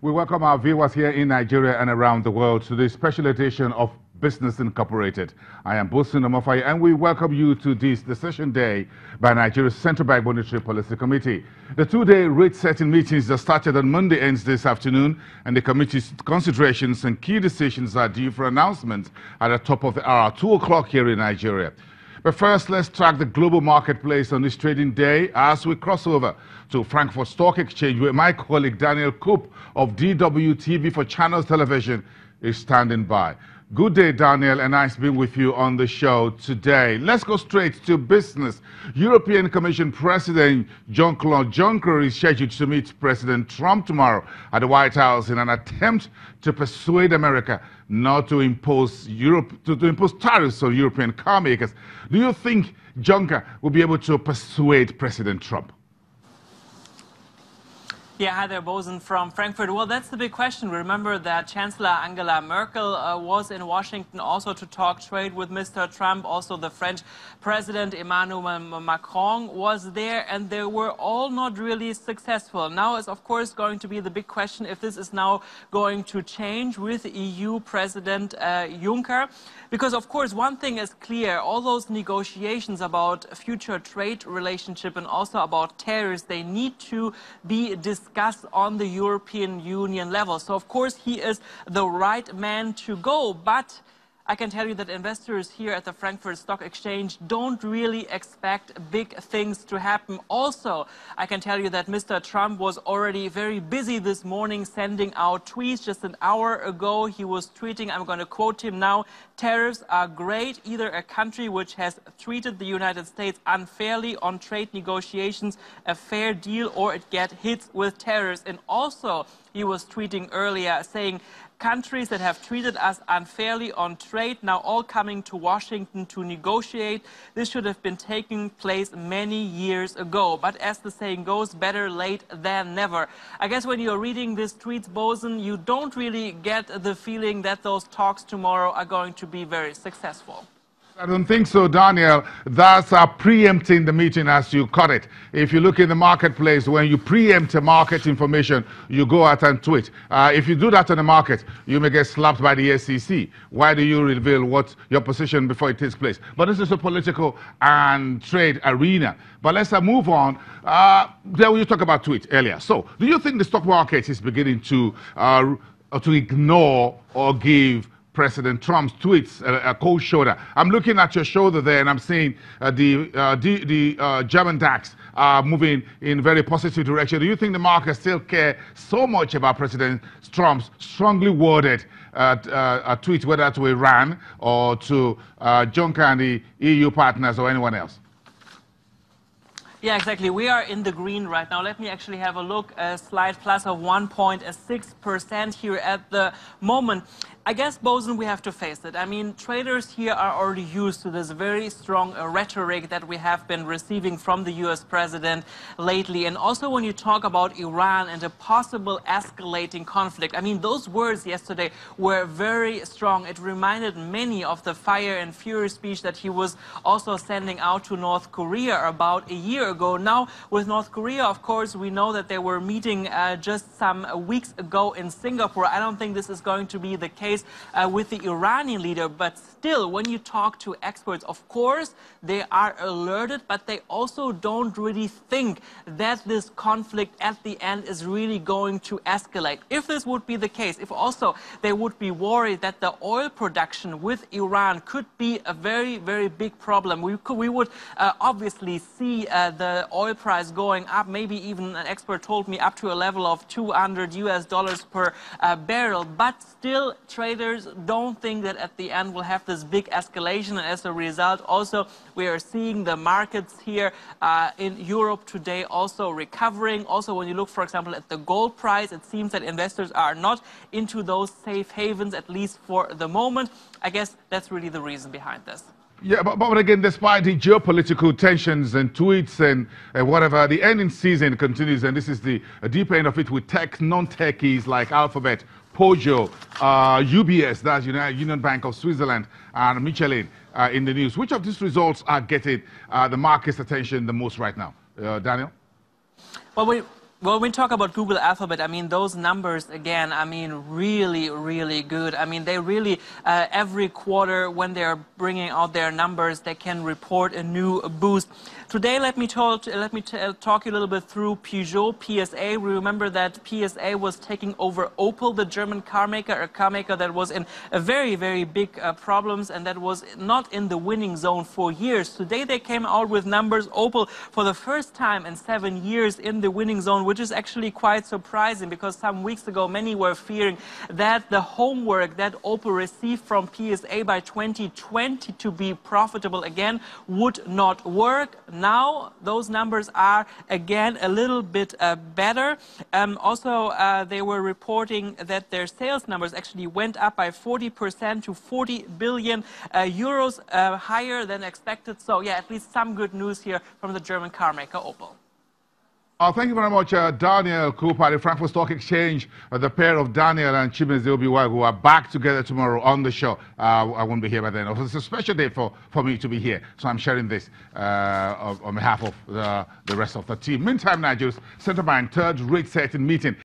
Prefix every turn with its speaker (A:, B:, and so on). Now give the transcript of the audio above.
A: We welcome our viewers here in Nigeria and around the world to this special edition of Business Incorporated. I am Bosun Omofai, and we welcome you to this decision day by Nigeria's Central Bank Monetary Policy Committee. The two-day rate-setting meetings that started on Monday ends this afternoon, and the committee's considerations and key decisions are due for announcement at the top of the hour, 2 o'clock here in Nigeria. But first, let's track the global marketplace on this trading day as we cross over to Frankfurt Stock Exchange, where my colleague Daniel Koop of DWTV for Channels Television is standing by. Good day, Daniel, and nice being with you on the show today. Let's go straight to business. European Commission President Jean-Claude Juncker is scheduled to meet President Trump tomorrow at the White House in an attempt to persuade America not to impose impose tariffs on European car makers. Do you think Juncker will be able to persuade President Trump?
B: Yeah, hi there, Bosun from Frankfurt. Well, that's the big question. Remember that Chancellor Angela Merkel was in Washington also to talk trade with Mr. Trump. Also, the French President Emmanuel Macron was there, and they were all not really successful. Now is, of course, going to be the big question if this is now going to change with EU President Juncker. Because, of course, one thing is clear. All those negotiations about future trade relationship and also about tariffs, they need to be discussed on the European Union level. So, of course, he is the right man to go. But I can tell you that investors here at the Frankfurt Stock Exchange don't really expect big things to happen. Also, I can tell you that Mr. Trump was already very busy this morning sending out tweets. Just an hour ago, he was tweeting, I'm going to quote him now, "Tariffs are great. Either a country which has treated the United States unfairly on trade negotiations, a fair deal, or it gets hit with tariffs." And also, he was tweeting earlier saying, countries that have treated us unfairly on trade now all coming to Washington to negotiate. This should have been taking place many years ago. But as the saying goes, better late than never. I guess when you're reading these tweets, Bosun, you don't really get the feeling that those talks tomorrow are going to be very successful.
A: I don't think so, Daniel. That's preempting the meeting as you cut it. If you look in the marketplace, when you preempt a market information, you go out and tweet. If you do that on the market, you may get slapped by the SEC. Why do you reveal what your position before it takes place? But this is a political and trade arena. But let's move on. There you talk about tweet earlier. So, do you think the stock market is beginning to ignore or give President Trump's tweets a cold shoulder? I'm looking at your shoulder there, and I'm seeing the German DAX moving in very positive direction. Do you think the market still care so much about President Trump's strongly worded tweet, whether to Iran or to Juncker and the EU partners or anyone else?
B: Yeah, exactly. We are in the green right now. Let me actually have a look. A slight plus of 1.6% here at the moment. I guess, Bosun, we have to face it. I mean, traders here are already used to this very strong rhetoric that we have been receiving from the US president lately. And also when you talk about Iran and a possible escalating conflict, I mean, those words yesterday were very strong. It reminded many of the fire and fury speech that he was also sending out to North Korea about a year ago. Now, with North Korea, of course, we know that they were meeting just some weeks ago in Singapore. I don't think this is going to be the case with the Iranian leader, but still, when you talk to experts, of course, they are alerted, but they also don't really think that this conflict at the end is really going to escalate. If this would be the case, if also they would be worried that the oil production with Iran could be a very, very big problem, we would obviously see the oil price going up, maybe even an expert told me up to a level of $200 per barrel, but still traders don't think that at the end we'll have this big escalation, and as a result also we are seeing the markets here in Europe today also recovering. Also, when you look, for example, at the gold price, it seems that investors are not into those safe havens, at least for the moment. I guess that's really the reason behind this.
A: Yeah, but again, despite the geopolitical tensions and tweets and whatever, the earnings season continues, and this is the deep end of it with tech, non-techies like Alphabet, Peugeot, UBS, that's Union Bank of Switzerland, and Michelin in the news. Which of these results are getting the market's attention the most right now? Daniel?
B: Well, Well, when we talk about Google Alphabet, I mean, those numbers, again, I mean, really, really good. I mean, they really, every quarter when they're bringing out their numbers, they can report a new boost. Today, let me talk you a little bit through Peugeot, PSA. We remember that PSA was taking over Opel, the German car maker, a car maker that was in a very, very big problems and that was not in the winning zone for years. Today, they came out with numbers, Opel, for the first time in 7 years in the winning zone, which is actually quite surprising because some weeks ago many were fearing that the homework that Opel received from PSA by 2020 to be profitable again would not work. Now those numbers are again a little bit better. Also, they were reporting that their sales numbers actually went up by 40% to 40 billion euros, higher than expected. So yeah, at least some good news here from the German car maker Opel.
A: Thank you very much, Daniel Cooper, the Frankfurt Stock Exchange. The pair of Daniel and Chimezie Obiwagu are back together tomorrow on the show. I won't be here by then. It's a special day for me to be here, so I'm sharing this on behalf of the rest of the team. Meantime, Nigeria's central bank third rate setting meeting